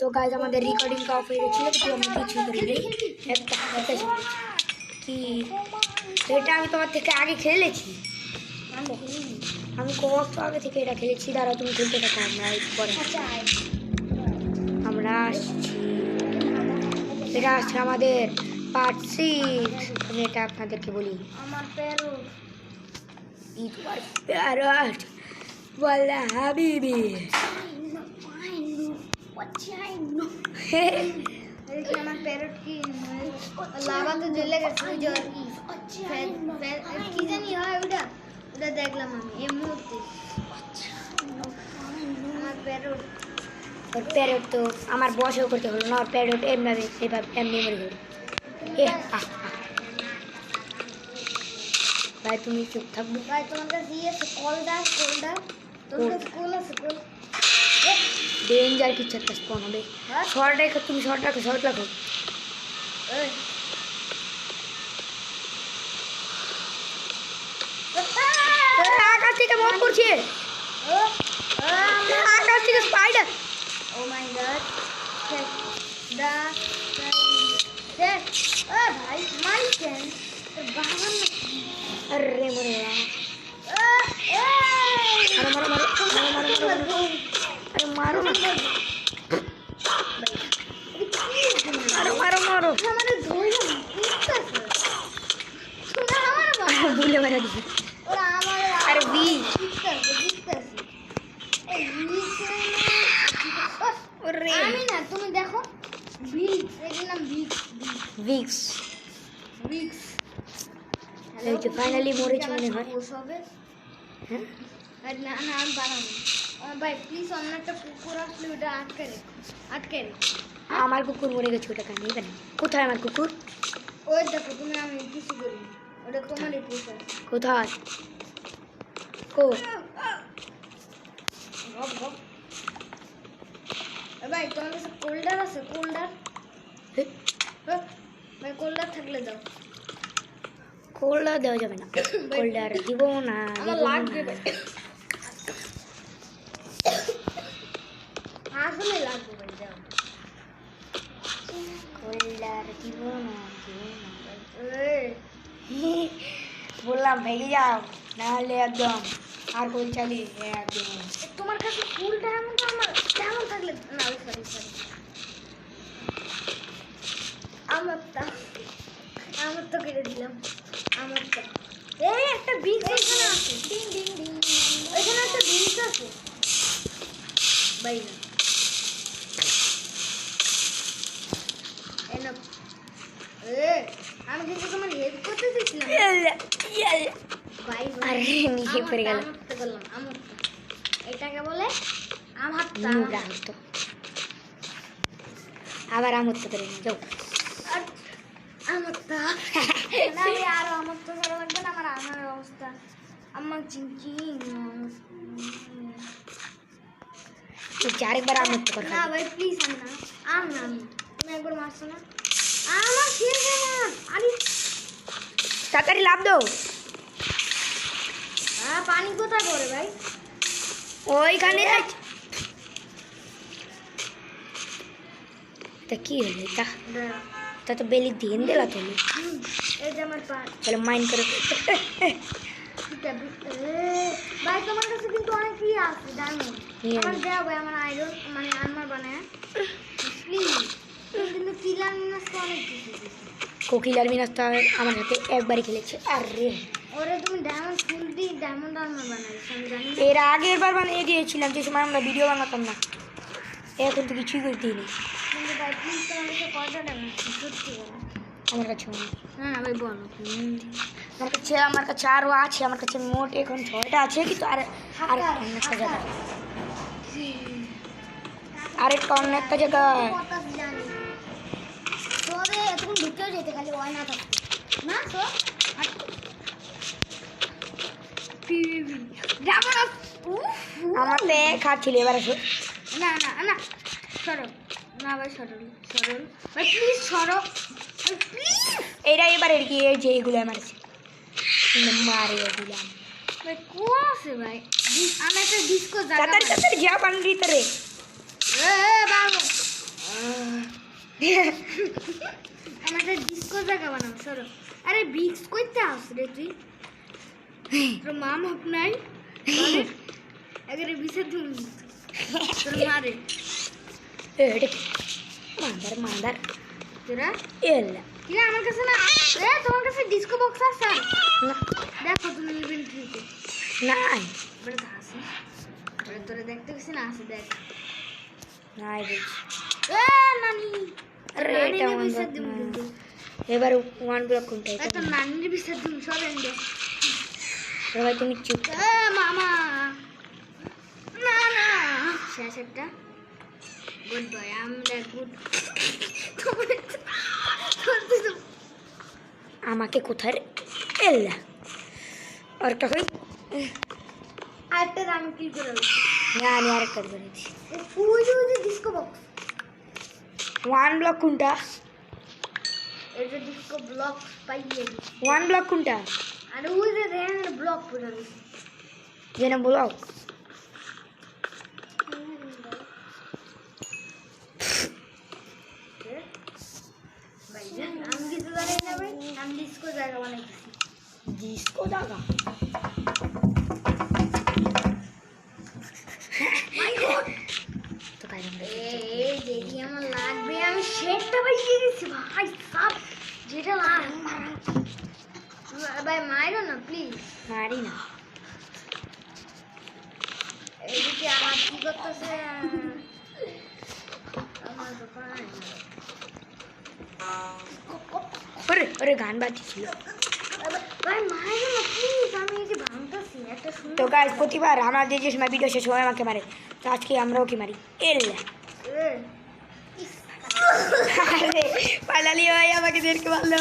তো গাইজ আমাদের recording of হয়ে গেছিল কিন্তু আমি কিছু করিনি কি এটা আমি তোমার থেকে আগে খেলেছি আমি কত আগে থেকে এটা খেলেছি দাঁড়াও তুমি খেলতে থাকো আমরা একটু পরে আমরা আসছি এটা আসছে আমাদের পার্ট 6 আমি এটা আপনাদেরকে বলি আমার প্যারো প্যারট ওয়ালা হাবিবি আমার প্যারট কি লাভাতে জ্বলে গেছে কি জানি হয় ওটা ওটা দেখলাম আমি এই মুহূর্তে আমার প্যারট ওর প্যারট তো আমার বসেও করতে হলো না ওর প্যারট এমনি এবার এমনি মরে গেল ভাই তুমি চুপ থাকবো ভাই তোমার কাছে আছে কলটা তোমার কাছে কল আছে কল ডেঞ্জার কিছু একটা স্পন হবে শর্ট রেখো তুমি শর্ট রাখো আকাশ থেকে মন করছে আকাশ থেকে স্পাইডার ও মাই গড ভাই মারিছেন বাবা अरे मरे अरे मारो ना अरे मारो हमारे धोइला भूले मारा दी अरे बी अरे আমি না তুমি দেখো ভিক্স এর নাম ভিক্স এই যে ফাইনালি মরেছে মনে হয় হ্যাঁ না না আমি বানাবো ভাই প্লিজ অন্য একটা কুকুর আসলে ওটা আটকে রে আমার কুকুর মরে গেছে ওটা কেন নেবে না কোথায় আমার কুকুর ওই দেখো তুমি আমি কিছু করি ওটা তোমারই পোষা কোথায় কো ভাই তোমার কাছে কোল্ডার আছে কোল্ডার ভাই কোল্ডার থাকলে দাও কোল্ডার দেওয়া যাবে না কোল্ডার দিব না আমার লাগবে ভাই আসলে লাগবে ভাই দাও কোল্ডার দিব না এই বললাম ভেঙে যাও নাহলে একদম আর কোল চালিয়ে একদম তোমার কাছে ফুল ডায়মন্ড আমার ডায়মন্ড থাকলে না সরি আমার তো কেটে দিলাম আমারটা এই একটা বিগ এখানে আছে ডিং ডিং ডিং এখানে একটা বিগ আছে ভাই না এনো আমি কিন্তু তোমার হেল্প করতে দিছিলাম ভাই আরে নিচে পড়ে গেল আমার এটাকে বলে আমারটা তো আবার আমার তো করে যাও আমারটা না আমি আরো আমার তো ভালো লাগবে না আমার অবস্থা আমার চিনচিন আরেকবার আমার তো করে না ভাই প্লিজ না তুমি একবার মারছো না আমার শেষ আরে তাড়াতাড়ি লাভ দাও পানি কোথায় পড়ে ভাই ওইখানে তা কি হলো তা তো বেলি দিন দিলা তুমি এই যে আমার পা চলো মাইন্ড করে ভাই তোমার কাছে কিন্তু অনেক কি আছে ডায়মন্ড আমার দাও ভাই আমার আয়রন মানে আর্মার বানায় প্লিজ কিন্তু কিলার মিনাস তো অনেক কিছু কোকিলার মিনাস তো আমার হাতে একবারই খেলেছে আরে ওরে তুমি ডায়মন্ড ফুল দি ডায়মন্ড আর্মার বানাইছো আমি জানি না এর আগের বার বানিয়ে দিয়েছিলাম যে সময় আমরা ভিডিও বানাতাম না এখন তো কিছুই করতে দিই কিন্তু ভাই প্লিজ তোমার কাছে কয়টা ডায়মন্ড সত্যি বলো আমার কাছে হ্যাঁ ভাই বলো আমার কাছে আরও আছে আমার কাছে মোট এখন 6টা আছে কিন্তু অন্য একটা জায়গায় আরেকটা অন্য একটা জায়গায় জানি তবে এতক্ষণ ঢুকেও যেতে খালি ওয়াই না থাকতো না তো আমার তো খাচ্ছিল এবার আসো না সরো না ভাই সরল ভাই প্লিজ সরো প্লিজ এইটা এবারের কি এই যে এইগুলো মারছে মারে দিলাম ভাই কোন আছে ভাই আমি একটা ডিস্কো জায়গা তাড়াতাড়ি যা পানির ভিতরে বাবা আমার একটা ডিস্কো জায়গা বানাবো সরো। আরে ভিক্স কইতে আস রে তুই তোর মা মাপ নাই এগারে বিষে তুমি তোর মারে মাদার মাদার তোরা এলা কি আমার কাছে না এ তোমার কাছে ডিস্কো বক্স আছে না দেখো তুমি ইনভেন্টরিতে নাই বড় আছে বড় তোরে দেখতে গেছি না আছে দেখ নাই বুঝি এ নানি আরে নানি এটা বিষে আমার দিম কিন্তু এবার ওয়ান ব্লক কোনটা এ তো নানির বিষে দিম সব এন্ডে সবাই তুমি চুপ এ মামা না না শেষ একটা গুড বয় আমরা গুড আমাকে কোথায় এলা আর কই আরেকটা আমি কি করে না আমি আরেকটা করেছি ওই যে ডিস্কো বক্স ওয়ান ব্লক কোনটা এই যে ডিস্কো ব্লক পাইয়ে ওয়ান ব্লক কোনটা আর ওই যে দেন ব্লক পুরো যেন ব্লক ভাই আমি কিছু জানি না ভাই আমি ডিস্কো জায়গা বানাইছি ডিস্কো জায়গা তো তাই এই দেখি আমার লাগবে আমি শেডটা পাইয়ে গেছি ভাই সব যেটা লাগবে ভাই মাইরো না প্লিজ মারি না এইদিকে আমার কি করতেছে আমার দোকান ওরে ওরে গান বাজছিল ভাই মাইরো না প্লিজ আমি এই যে ভাঙতেছি একটা তো সুন্দর গাইস প্রতিবার আমরা যে সময় ভিডিও শেষ হয় আমাকে মারে তো আজকে আমরাও কি মারি এল্লা আরে ফাইনালি ভাই আমাকে দেখতে পারলো